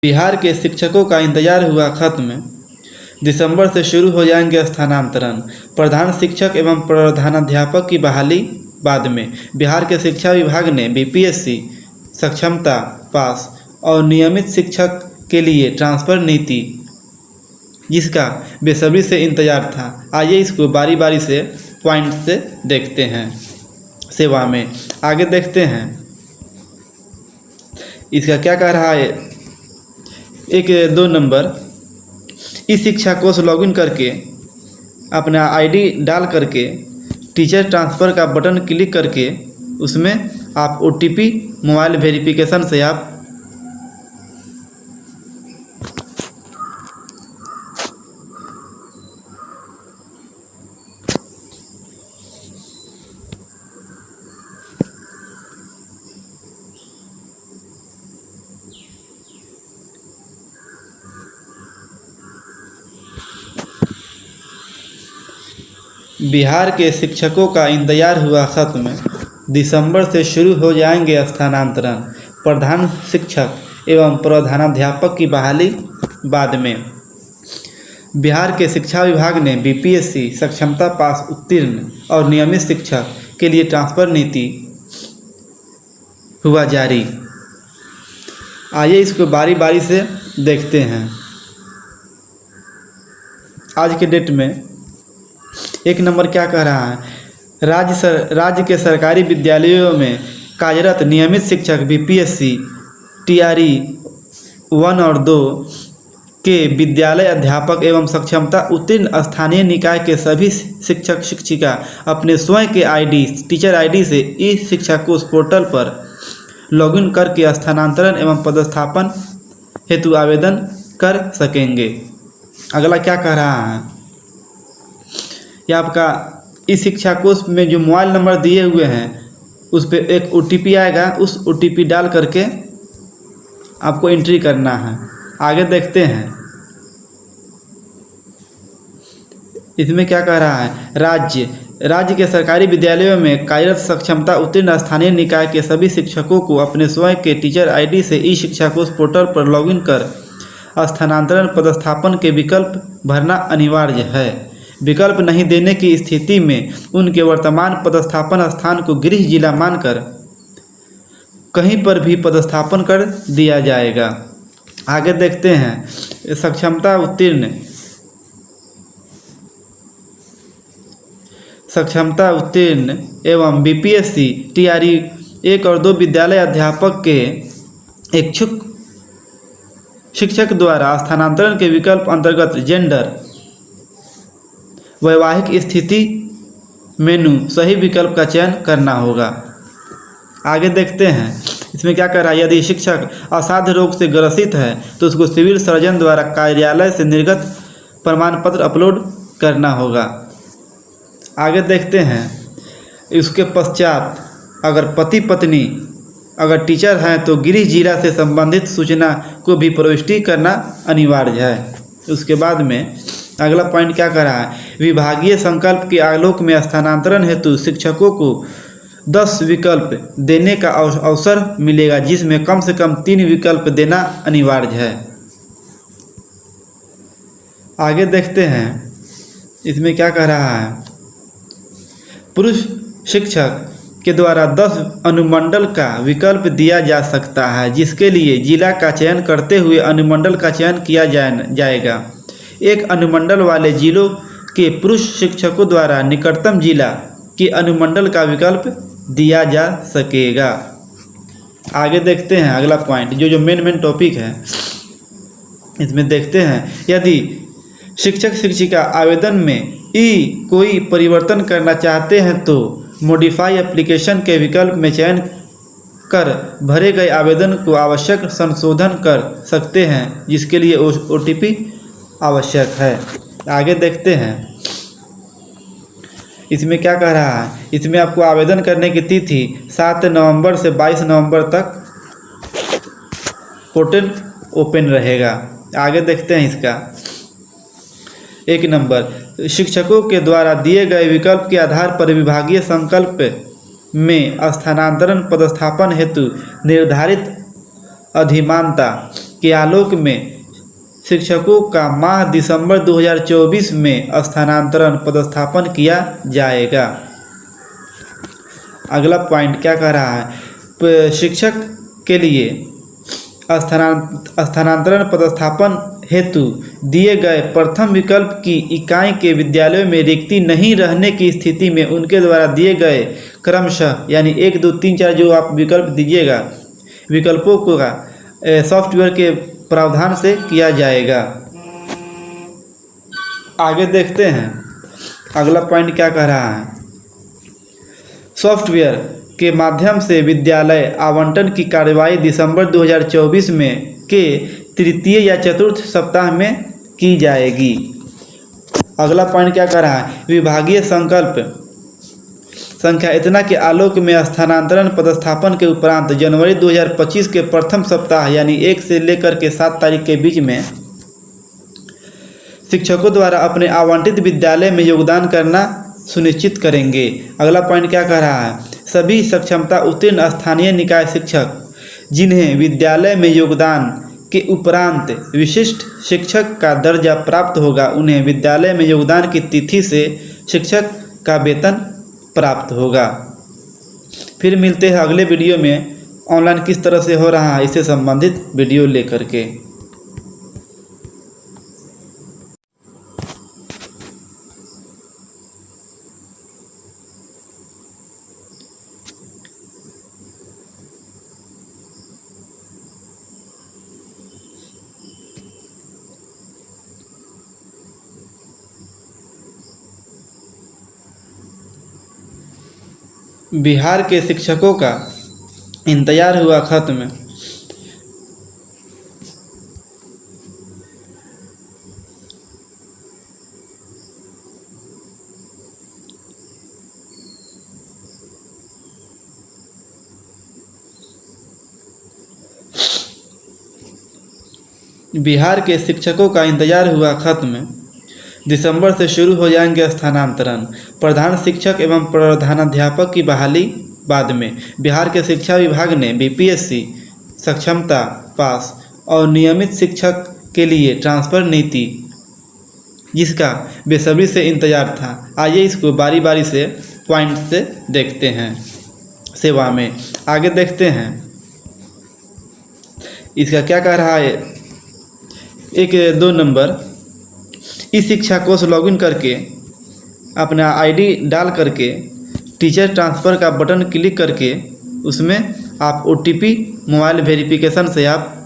बिहार के शिक्षकों का इंतजार हुआ खत्म। दिसंबर से शुरू हो जाएंगे स्थानांतरण। प्रधान शिक्षक एवं प्रधानाध्यापक की बहाली बाद में। बिहार के शिक्षा विभाग ने बीपीएससी सक्षमता पास और नियमित शिक्षक के लिए ट्रांसफर नीति, जिसका बेसब्री से इंतजार था। आइए इसको बारी बारी से पॉइंट से देखते हैं। सेवा में आगे देखते हैं इसका क्या कह रहा है। 1-2 नंबर, इस शिक्षा कोष लॉगिन करके अपना आईडी डाल करके टीचर ट्रांसफ़र का बटन क्लिक करके उसमें आप ओटीपी मोबाइल वेरिफिकेशन से आप बिहार के शिक्षकों का इंतजार हुआ खत्म। दिसंबर से शुरू हो जाएंगे स्थानांतरण। प्रधान शिक्षक एवं प्रधानाध्यापक की बहाली बाद में। बिहार के शिक्षा विभाग ने बीपीएससी सक्षमता पास उत्तीर्ण और नियमित शिक्षक के लिए ट्रांसफर नीति हुआ जारी। आइए इसको बारी बारी से देखते हैं। आज के डेट में 1 नंबर क्या कह रहा है। राज्य के सरकारी विद्यालयों में कार्यरत नियमित शिक्षक बीपीएससी टीआरई 1 और 2 के विद्यालय अध्यापक एवं सक्षमता उत्तीर्ण स्थानीय निकाय के सभी शिक्षक शिक्षिका अपने स्वयं के आईडी टीचर आईडी से ई शिक्षा कोष पोर्टल पर लॉगिन करके स्थानांतरण एवं पदस्थापन हेतु आवेदन कर सकेंगे। अगला क्या कह रहा है। यह आपका इस शिक्षा कोष में जो मोबाइल नंबर दिए हुए हैं उस पर एक ओटीपी आएगा, उस ओटीपी डाल करके आपको एंट्री करना है। आगे देखते हैं इसमें क्या कह रहा है। राज्य के सरकारी विद्यालयों में कार्यरत सक्षमता उत्तीर्ण स्थानीय निकाय के सभी शिक्षकों को अपने स्वयं के टीचर आईडी से ई शिक्षा कोष पोर्टल पर लॉगिन कर स्थानांतरण पदस्थापन के विकल्प भरना अनिवार्य है। विकल्प नहीं देने की स्थिति में उनके वर्तमान पदस्थापन स्थान को गृह जिला मानकर कहीं पर भी पदस्थापन कर दिया जाएगा। आगे देखते हैं सक्षमता उत्तीर्ण एवं बीपीएससी टीआरई 1 और 2 विद्यालय अध्यापक के इच्छुक शिक्षक द्वारा स्थानांतरण के विकल्प अंतर्गत जेंडर, वैवाहिक स्थिति मेनू सही विकल्प का चयन करना होगा। आगे देखते हैं इसमें क्या कर रहा है। यदि शिक्षक असाध्य रोग से ग्रसित है तो उसको सिविल सर्जन द्वारा कार्यालय से निर्गत प्रमाण पत्र अपलोड करना होगा। आगे देखते हैं इसके पश्चात अगर पति पत्नी अगर टीचर हैं तो गृह जिला से संबंधित सूचना को भी प्रविष्टि करना अनिवार्य है। उसके बाद में अगला पॉइंट क्या कर रहा है। विभागीय संकल्प के आलोक में स्थानांतरण हेतु शिक्षकों को 10 विकल्प देने का अवसर मिलेगा, जिसमें कम से कम 3 विकल्प देना अनिवार्य है। आगे देखते हैं इसमें क्या कह रहा है। पुरुष शिक्षक के द्वारा 10 अनुमंडल का विकल्प दिया जा सकता है, जिसके लिए जिला का चयन करते हुए अनुमंडल का चयन किया जाएगा। एक अनुमंडल वाले जिलों के पुरुष शिक्षकों द्वारा निकटतम जिला के अनुमंडल का विकल्प दिया जा सकेगा। आगे देखते हैं अगला पॉइंट जो मेन टॉपिक है इसमें देखते हैं। यदि शिक्षक शिक्षिका आवेदन में कोई परिवर्तन करना चाहते हैं तो मॉडिफाई एप्लीकेशन के विकल्प में चयन कर भरे गए आवेदन को आवश्यक संशोधन कर सकते हैं, जिसके लिए ओटीपी आवश्यक है। आगे देखते हैं इसमें क्या कह रहा है। इसमें आपको आवेदन करने की तिथि 7 नवंबर से 22 नवंबर तक पोर्टल ओपन रहेगा। आगे देखते हैं इसका 1 नंबर, शिक्षकों के द्वारा दिए गए विकल्प के आधार पर विभागीय संकल्प में स्थानांतरण पदस्थापन हेतु निर्धारित अधिमानता के आलोक में शिक्षकों का माह दिसंबर 2024 में स्थानांतरण पदस्थापन किया जाएगा। अगला पॉइंट क्या कह रहा है, शिक्षक के लिए स्थानांतरण पदस्थापन हेतु दिए गए प्रथम विकल्प की इकाई के विद्यालयों में रिक्ति नहीं रहने की स्थिति में उनके द्वारा दिए गए क्रमशः यानी 1, 2, 3, 4 जो आप विकल्प दीजिएगा विकल्पों को सॉफ्टवेयर के प्रावधान से किया जाएगा। आगे देखते हैं अगला पॉइंट क्या कह रहा है, सॉफ्टवेयर के माध्यम से विद्यालय आवंटन की कार्यवाही दिसंबर 2024 में के तृतीय या चतुर्थ सप्ताह में की जाएगी। अगला पॉइंट क्या कह रहा है, विभागीय संकल्प संख्या इतना के आलोक में स्थानांतरण पदस्थापन के उपरांत जनवरी 2025 के प्रथम सप्ताह यानी 1 से लेकर के 7 तारीख के बीच में शिक्षकों द्वारा अपने आवंटित विद्यालय में योगदान करना सुनिश्चित करेंगे। अगला पॉइंट क्या कह रहा है, सभी सक्षमता उत्तीर्ण स्थानीय निकाय शिक्षक जिन्हें विद्यालय में योगदान के उपरांत विशिष्ट शिक्षक का दर्जा प्राप्त होगा उन्हें विद्यालय में योगदान की तिथि से शिक्षक का वेतन प्राप्त होगा। फिर मिलते हैं अगले वीडियो में ऑनलाइन किस तरह से हो रहा है इससे संबंधित वीडियो लेकर के। बिहार के शिक्षकों का इंतजार हुआ खत्म। बिहार के शिक्षकों का इंतजार हुआ खत्म। दिसंबर से शुरू हो जाएंगे स्थानांतरण। प्रधान शिक्षक एवं प्रधानाध्यापक की बहाली बाद में। बिहार के शिक्षा विभाग ने बीपीएससी सक्षमता पास और नियमित शिक्षक के लिए ट्रांसफ़र नीति जिसका बेसब्री से इंतजार था। आइए इसको बारी बारी से पॉइंट से देखते हैं। सेवा में आगे देखते हैं इसका क्या कह रहा है। 1-2 नंबर इस शिक्षा कोष लॉगिन करके अपना आईडी डाल करके टीचर ट्रांसफ़र का बटन क्लिक करके उसमें आप ओटीपी मोबाइल वेरिफिकेशन से आप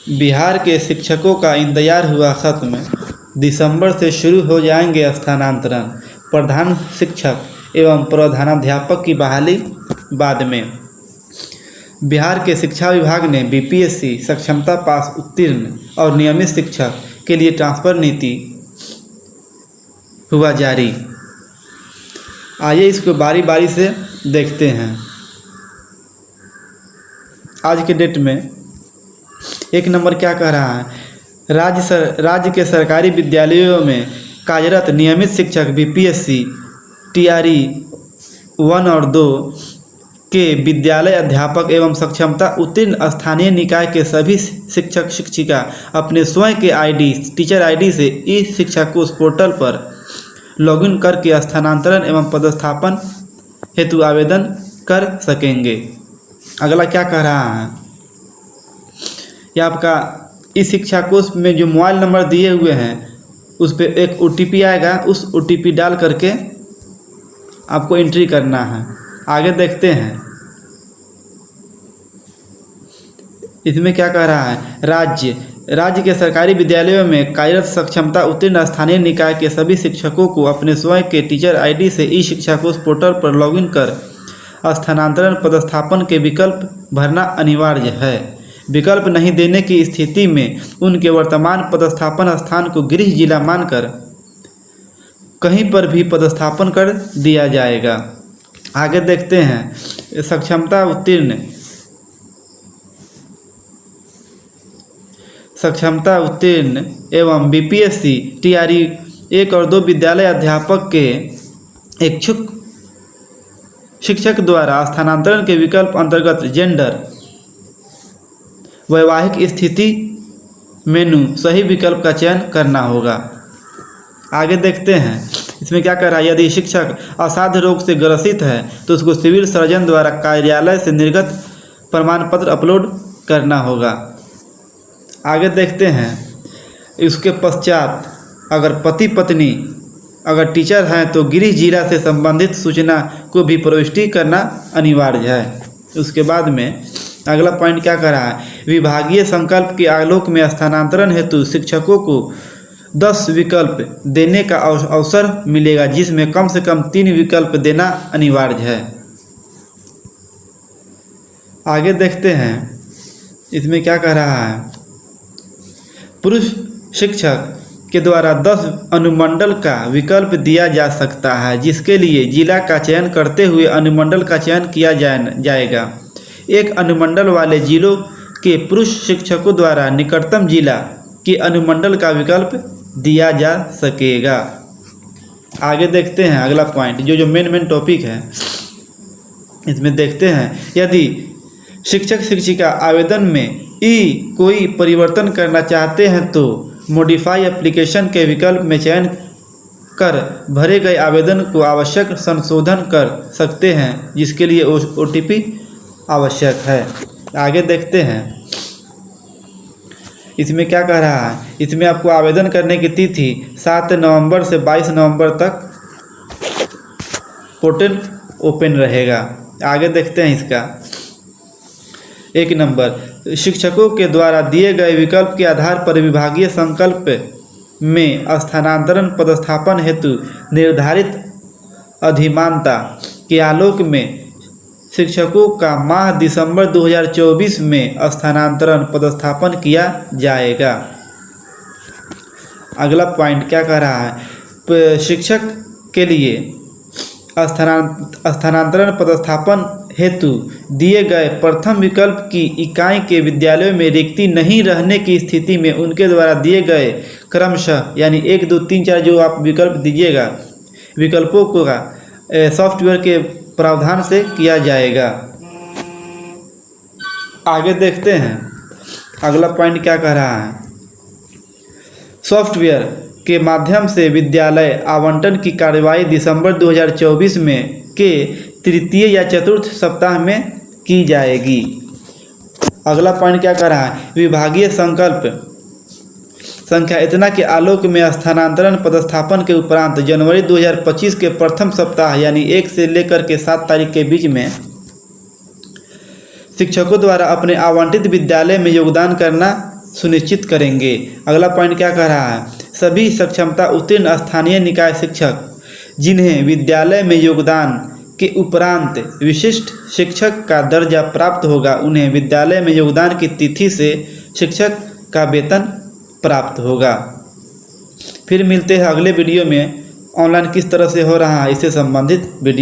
बिहार के शिक्षकों का इंतजार हुआ खत्म। दिसंबर से शुरू हो जाएंगे स्थानांतरण। प्रधान शिक्षक एवं प्रधानाध्यापक की बहाली बाद में। बिहार के शिक्षा विभाग ने बीपीएससी सक्षमता पास उत्तीर्ण और नियमित शिक्षक के लिए ट्रांसफ़र नीति हुआ जारी। आइए इसको बारी बारी से देखते हैं। आज के डेट में 1 नंबर क्या कह रहा है, राज्य के सरकारी विद्यालयों में कार्यरत नियमित शिक्षक बीपीएससी टीआरई 1 और 2 के विद्यालय अध्यापक एवं सक्षमता उत्तीर्ण स्थानीय निकाय के सभी शिक्षक शिक्षिका अपने स्वयं के आईडी टीचर आईडी से ई शिक्षा कोष पोर्टल पर लॉगिन करके स्थानांतरण एवं पदस्थापन हेतु आवेदन कर सकेंगे। अगला क्या कह रहा है, यह आपका इस शिक्षा कोष में जो मोबाइल नंबर दिए हुए हैं उस पर एक ओटीपी आएगा, उस ओटीपी डाल करके आपको एंट्री करना है। आगे देखते हैं इसमें क्या कह रहा है, राज्य के सरकारी विद्यालयों में कार्यरत सक्षमता उत्तीर्ण स्थानीय निकाय के सभी शिक्षकों को अपने स्वयं के टीचर आईडी से ई शिक्षा कोष पोर्टल पर लॉगिन कर स्थानांतरण पदस्थापन के विकल्प भरना अनिवार्य है। विकल्प नहीं देने की स्थिति में उनके वर्तमान पदस्थापन स्थान को गृह जिला मानकर कहीं पर भी पदस्थापन कर दिया जाएगा। आगे देखते हैं सक्षमता उत्तीर्ण एवं बीपीएससी टीआरई 1 और 2 विद्यालय अध्यापक के इच्छुक शिक्षक द्वारा स्थानांतरण के विकल्प अंतर्गत जेंडर, वैवाहिक स्थिति मेनू सही विकल्प का चयन करना होगा। आगे देखते हैं इसमें क्या कर रहा है। यदि शिक्षक असाध्य रोग से ग्रसित है तो उसको सिविल सर्जन द्वारा कार्यालय से निर्गत प्रमाण पत्र अपलोड करना होगा। आगे देखते हैं इसके पश्चात अगर पति पत्नी अगर टीचर हैं तो गृह जिला से संबंधित सूचना को भी प्रविष्टि करना अनिवार्य है। उसके बाद में अगला पॉइंट क्या कर रहा है। विभागीय संकल्प के आलोक में स्थानांतरण हेतु शिक्षकों को 10 विकल्प देने का अवसर मिलेगा, जिसमें कम से कम 3 विकल्प देना अनिवार्य है। आगे देखते हैं इसमें क्या कह रहा है। पुरुष शिक्षक के द्वारा 10 अनुमंडल का विकल्प दिया जा सकता है, जिसके लिए जिला का चयन करते हुए अनुमंडल का चयन किया जाएगा। एक अनुमंडल वाले जिलों के पुरुष शिक्षकों द्वारा निकटतम जिला के अनुमंडल का विकल्प दिया जा सकेगा। आगे देखते हैं अगला पॉइंट जो मेन टॉपिक है इसमें देखते हैं। यदि शिक्षक शिक्षिका आवेदन में कोई परिवर्तन करना चाहते हैं तो मॉडिफाई एप्लीकेशन के विकल्प में चयन कर भरे गए आवेदन को आवश्यक संशोधन कर सकते हैं, जिसके लिए OTP आवश्यक है। आगे देखते हैं इसमें क्या कह रहा है। इसमें आपको आवेदन करने की तिथि 7 नवंबर से 22 नवंबर तक पोर्टल ओपन रहेगा। आगे देखते हैं इसका 1 नंबर शिक्षकों के द्वारा दिए गए विकल्प के आधार पर विभागीय संकल्प में स्थानांतरण पदस्थापन हेतु निर्धारित अधिमानता के आलोक में शिक्षकों का माह दिसंबर 2024 में स्थानांतरण पदस्थापन किया जाएगा। अगला पॉइंट क्या कह रहा है। शिक्षक के लिए स्थानांतरण पदस्थापन हेतु दिए गए प्रथम विकल्प की इकाई के विद्यालयों में रिक्ति नहीं रहने की स्थिति में उनके द्वारा दिए गए क्रमशः यानी 1, 2, 3, 4 जो आप विकल्प दीजिएगा विकल्पों को सॉफ्टवेयर के प्रावधान से किया जाएगा। आगे देखते हैं अगला पॉइंट क्या कह रहा है। सॉफ्टवेयर के माध्यम से विद्यालय आवंटन की कार्यवाही दिसंबर 2024 में के तृतीय या चतुर्थ सप्ताह में की जाएगी। अगला पॉइंट क्या कह रहा है। विभागीय संकल्प संख्या इतना के आलोक में स्थानांतरण पदस्थापन के उपरांत जनवरी 2025 के प्रथम सप्ताह यानी 1 से लेकर के 7 तारीख के बीच में शिक्षकों द्वारा अपने आवंटित विद्यालय में योगदान करना सुनिश्चित करेंगे। अगला पॉइंट क्या कह रहा है। सभी सक्षमता उत्तीर्ण स्थानीय निकाय शिक्षक जिन्हें विद्यालय में योगदान के उपरांत विशिष्ट शिक्षक का दर्जा प्राप्त होगा, उन्हें विद्यालय में योगदान की तिथि से शिक्षक का वेतन प्राप्त होगा। फिर मिलते हैं अगले वीडियो में। ऑनलाइन किस तरह से हो रहा है इससे संबंधित वीडियो।